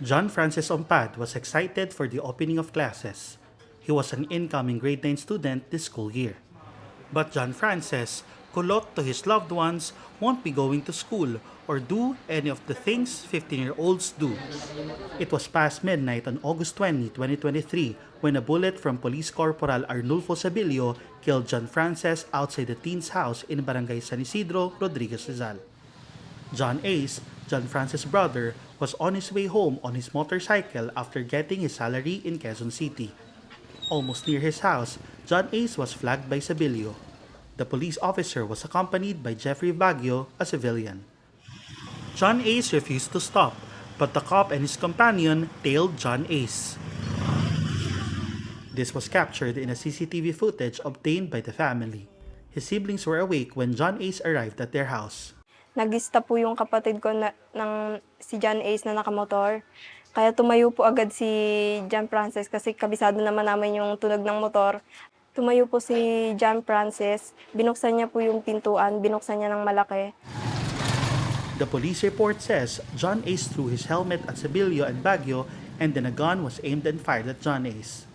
John Francis Ompad was excited for the opening of classes. He was an incoming grade 9 student this school year. But John Francis, kulot to his loved ones, won't be going to school or do any of the things 15-year-olds do. It was past midnight on August 20, 2023, when a bullet from Police Corporal Arnulfo Sabilio killed John Francis outside the teen's house in Barangay San Isidro, Rodriguez Rizal. John Ace, John Francis' brother, was on his way home on his motorcycle after getting his salary in Quezon City. Almost near his house, John Ace was flagged by Sabilio. The police officer was accompanied by Jeffrey Baguio, a civilian. John Ace refused to stop, but the cop and his companion tailed John Ace. This was captured in a CCTV footage obtained by the family. His siblings were awake when John Ace arrived at their house. Nagista po yung kapatid ko ng si John Ace na nakamotor. Kaya tumayo po agad si John Francis kasi kabisado naman namin yung tunog ng motor. Tumayo po si John Francis, binuksan niya po yung pintuan, binuksan niya ng malaki. The police report says John Ace threw his helmet at Sabilio and Baguio and then a gun was aimed and fired at John Ace.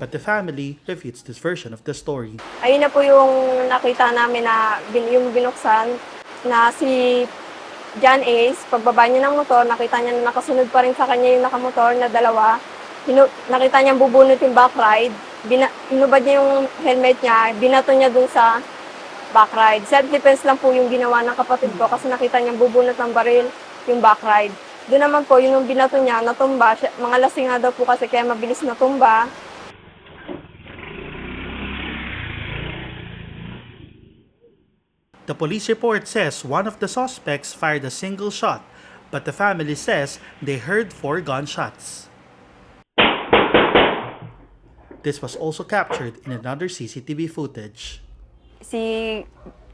But the family refutes this version of the story. Ayun na po yung nakita namin na yung binuksan na si John Ace, pagbaba niya ng motor, nakita niya na nakasunod pa rin sa kanya yung nakamotor na dalawa. Nakita niya bubunot yung back ride. Inubad niya yung helmet niya, binato niya dun sa back ride. Self-defense lang po yung ginawa ng kapatid ko kasi nakita niya bubunot ng baril yung back ride. Doon naman po, yung binato niya, natumba. Mga lasing nga daw po kasi kaya mabilis natumba. The police report says one of the suspects fired a single shot, but the family says they heard 4 gunshots. This was also captured in another CCTV footage. Si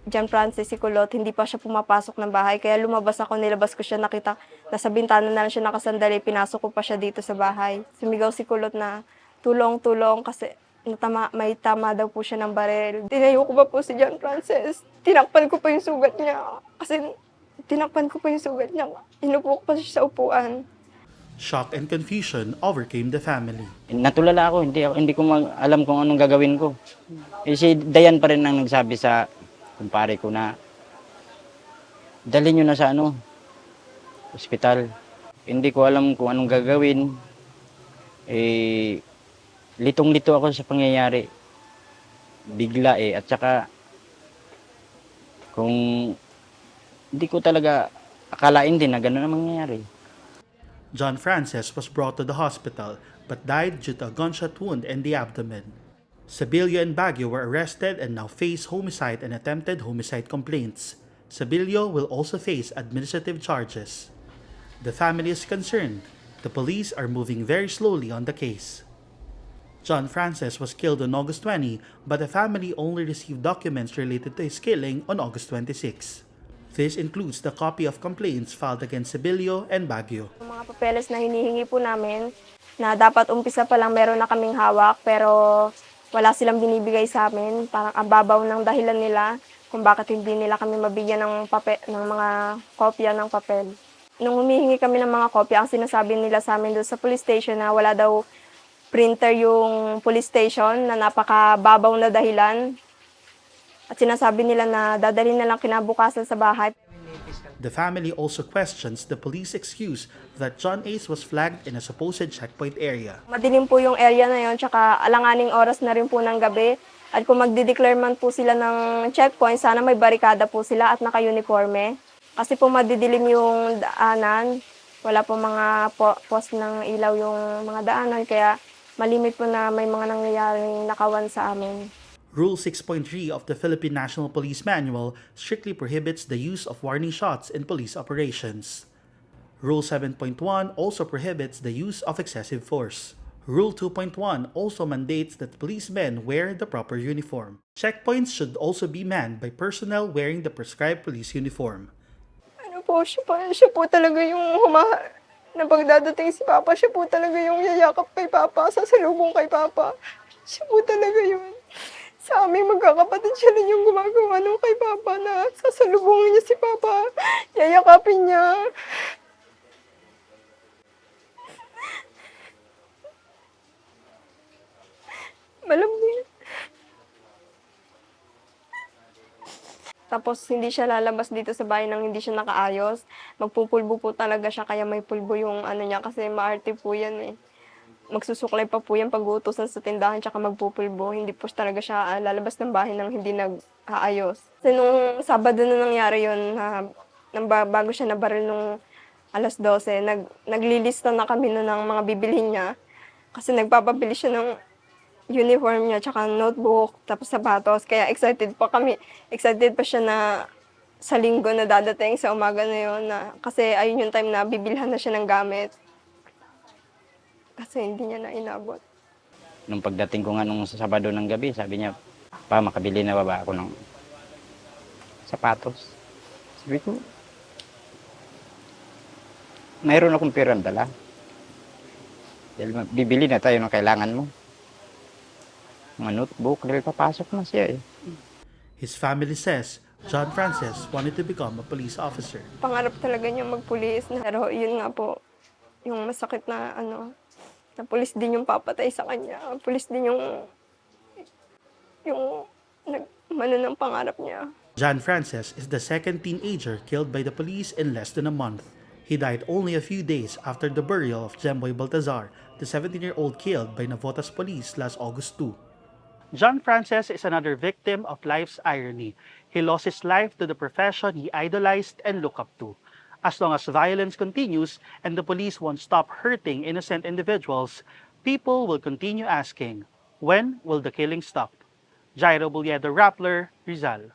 John Francis, si Kulot, hindi pa siya pumapasok ng bahay. Kaya lumabas ako, nilabas ko siya, nakita, nasa bintana na lang siya nakasandali, pinasok ko pa siya dito sa bahay. Sumigaw si Kulot na tulong, tulong, kasi may tama daw po siya ng baril. Tinayo ko pa po si John Francis. Tinakpan ko pa yung sugat niya. Inupo ko pa siya sa upuan. Shock and confusion overcame the family. Natulala ako, hindi ko alam kung anong gagawin ko. Si Dayan pa rin ang nagsabi sa kumpare ko na dalhin nyo na sa ospital. Hindi ko alam kung anong gagawin. Litong-lito ako sa pangyayari. Bigla at saka kung hindi ko talaga akalain din na gano'n ang mangyayari. John Francis was brought to the hospital but died due to a gunshot wound in the abdomen. Sabilio and Baguio were arrested and now face homicide and attempted homicide complaints. Sabilio will also face administrative charges. The family is concerned. The police are moving very slowly on the case. John Francis was killed on August 20, but the family only received documents related to his killing on August 26. This includes the copy of complaints filed against Sabilio and Baguio. Yung mga papeles na hinihingi po namin, na dapat umpisa pa lang meron na kaming hawak, pero wala silang binibigay sa amin. Parang ababaw ng dahilan nila kung bakit hindi nila kami mabigyan ng mga kopya ng papel. Nung humihingi kami ng mga kopya, ang sinasabi nila sa amin doon sa police station na wala daw printer yung police station, na napakababaw na dahilan. At sinasabi nila na dadalhin na lang kinabukasan sa bahay. The family also questions the police excuse that John Ace was flagged in a supposed checkpoint area. Madilim po yung area na yon, tsaka alanganing oras na rin po ng gabi. At kung magdi-declare man po sila ng checkpoint, sana may barikada po sila at naka-uniforme. Kasi po madidilim yung daanan, wala po mga post ng ilaw yung mga daanan, kaya malimit po na may mga nangyayaring nakawan sa amin. Rule 6.3 of the Philippine National Police Manual strictly prohibits the use of warning shots in police operations. Rule 7.1 also prohibits the use of excessive force. Rule 2.1 also mandates that policemen wear the proper uniform. Checkpoints should also be manned by personnel wearing the prescribed police uniform. Siya po talaga yung na pagdadating si Papa, siya po talaga yung yayakap kay Papa, sasalubong kay Papa. Siya po talaga yun. Sa aming magkakapatid, siya rin yung gumagawa kay Papa na sasalubungin niya si Papa, yayakapin niya. malambing. Tapos hindi siya lalabas dito sa bahay nang hindi siya nakaayos. Magpupulbo po talaga siya kaya may pulbo yung ano niya kasi maarte po yan eh. Magsusuklay pa po yan pag-uutusan sa tindahan tsaka magpupulbo. Hindi po talaga siya lalabas ng bahay nang hindi nag-aayos. Kasi nung Sabado na nangyari yun, bago siya nabaril nung 12:00, naglilista na kami nun ng mga bibilhin niya. Kasi nagpapabili siya ng uniform niya, tsaka notebook, tapos sapatos. Kaya excited pa kami. Excited pa siya na sa linggo na dadating sa umaga na yun. Kasi ayun yung time na bibilhan na siya ng gamit. Kasi hindi niya na inabot. Nung pagdating ko nga nung Sabado ng gabi, sabi niya, pa, makabili na ba ako ng sapatos? Sabi ko, mayroon akong perang dala. Dahil bibili na tayo ng kailangan mo. Mga notebook, dahil papasok na siya eh. His family says John Francis wanted to become a police officer. Pangarap talaga niya magpulis. Pero yun nga po, yung masakit na na pulis din yung papatay sa kanya. Pulis din yung nagmano ng pangarap niya. John Francis is the second teenager killed by the police in less than a month. He died only a few days after the burial of Jemboy Baltazar, the 17-year-old killed by Navotas police last August 2. John Francis is another victim of life's irony. He lost his life to the profession he idolized and looked up to. As long as violence continues and the police won't stop hurting innocent individuals, people will continue asking, when will the killing stop? Jairo Bulyedo, Rappler, Rizal.